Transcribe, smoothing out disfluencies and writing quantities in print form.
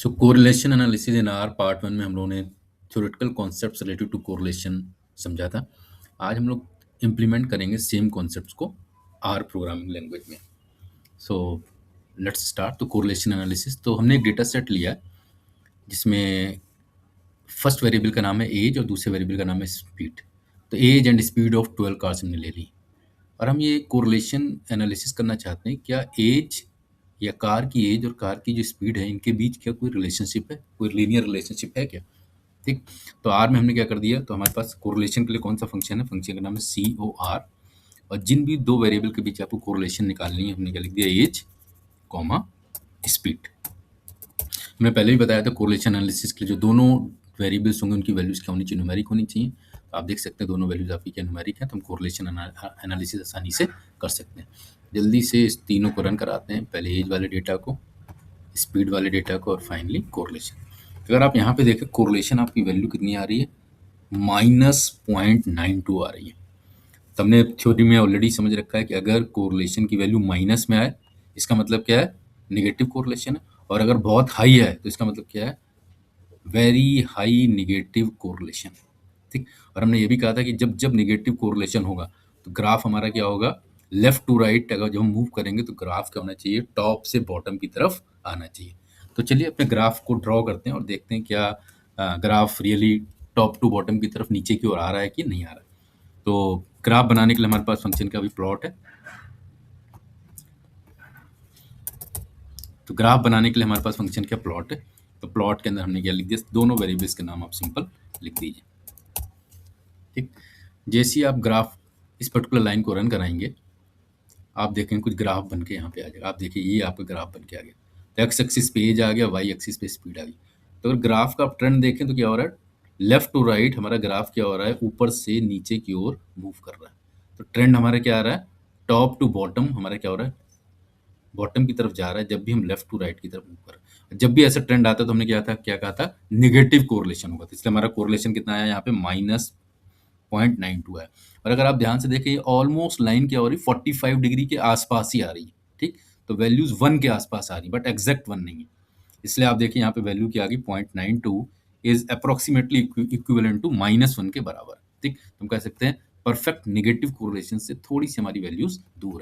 So correlation analysis in R part 1 में हम लोगों ने theoretical concepts related to correlation समझा था। आज हम लोग इम्प्लीमेंट करेंगे सेम कॉन्सेप्ट्स को आर प्रोग्रामिंग लैंग्वेज में। So let's start. तो कोरिलेशन एनालिसिस, तो हमने एक डेटा सेट लिया जिसमें फर्स्ट वेरिएबल का नाम है एज और दूसरे वेरिएबल का नाम है स्पीड। तो age and speed of 12 cars हमने ले ली और हम ये कोरिलेशन एनालिसिस करना चाहते हैं, क्या एज या कार की एज और कार की जो स्पीड है इनके बीच क्या कोई रिलेशनशिप है, कोई लीनियर रिलेशनशिप है क्या। ठीक, तो आर में हमने क्या कर दिया, तो हमारे पास कोरिलेशन के लिए कौन सा फंक्शन है, फंक्शन का नाम है COR। और जिन भी दो वेरिएबल के बीच आपको कोरिलेशन निकालनी है, हमने क्या लिख दिया, एज कॉमा स्पीड। हमने पहले भी बताया था कोरिलेशन एनालिसिस के लिए जो दोनों वेरिएबल्स होंगे उनकी वैल्यूज क्या होनी चाहिए, न्यूमेरिक होनी चाहिए। तो आप देख सकते हैं दोनों वैल्यूज आपकी क्या न्यूमेरिक है, तो हम कोरिलेशन एनालिसिस आसानी से कर सकते हैं। जल्दी से इस तीनों को रन कराते हैं, पहले एज वाले डेटा को, स्पीड वाले डेटा को और फाइनली कोरिलेशन। अगर आप यहाँ पे देखें कोरिलेशन आपकी वैल्यू कितनी आ रही है, -0.92 आ रही है। तो हमने थ्योरी में ऑलरेडी समझ रखा है कि अगर कोरिलेशन की वैल्यू माइनस में आए इसका मतलब क्या है, निगेटिव कोरिलेशन है। और अगर बहुत हाई है तो इसका मतलब क्या है, वेरी हाई निगेटिव कोरिलेशन। ठीक, और हमने ये भी कहा था कि जब जब निगेटिव कोरिलेशन होगा तो ग्राफ हमारा क्या होगा, लेफ्ट टू राइट। अगर जब हम मूव करेंगे तो ग्राफ क्या होना चाहिए, टॉप से बॉटम की तरफ आना चाहिए। तो चलिए अपने ग्राफ को ड्रॉ करते हैं और देखते हैं क्या graph really top to bottom की तरफ नीचे की ओर आ रहा है कि नहीं आ रहा है। तो ग्राफ बनाने के लिए हमारे पास फंक्शन का भी प्लॉट है। तो ग्राफ बनाने के लिए हमारे पास फंक्शन का प्लॉट है। तो प्लॉट के अंदर हमने क्या लिख दिया, दोनों वेरिएबल्स के नाम आप सिंपल लिख दीजिए। ठीक, जैसे ही आप ग्राफ इस पर्टिकुलर लाइन को रन कराएंगे आप देखेंगे कुछ ग्राफ बन के यहाँ पे आ जाएगा। आप देखिए ये आपका ग्राफ बन के आ गया। तो एक्स एक्सिस पे एज आ गया, वाई एक्सिस पे स्पीड आ गई। तो अगर ग्राफ का आप ट्रेंड देखें तो क्या हो रहा है, लेफ्ट टू राइट हमारा ग्राफ क्या हो रहा है, ऊपर से नीचे की ओर मूव कर रहा है। तो ट्रेंड हमारा क्या आ रहा है, टॉप टू बॉटम हमारा क्या हो रहा है, बॉटम की तरफ जा रहा है जब भी हम लेफ्ट टू राइट की तरफ मूव कर रहे हैं। जब भी ऐसा ट्रेंड आता है तो हमने क्या कहा था, निगेटिव कोरिलेशन होगा। तो इसलिए हमारा कोरिलेशन कितना आया यहाँ पे, -0.92 है। और अगर आप ध्यान से देखें ऑलमोस्ट लाइन क्या हो रही है, 45 डिग्री के आसपास ही आ रही है। ठीक, तो वैल्यूज 1 के आसपास आ रही है बट एग्जैक्ट 1 नहीं है। इसलिए आप देखिए यहाँ पे वैल्यू क्या आ गई, 0.92 इज अप्रोक्सीमेटली इक्विवेलेंट टू -1 के बराबर। ठीक, तो हम कह सकते हैं परफेक्ट निगेटिव कोरिलेशन से थोड़ी सी हमारी वैल्यूज दूर है।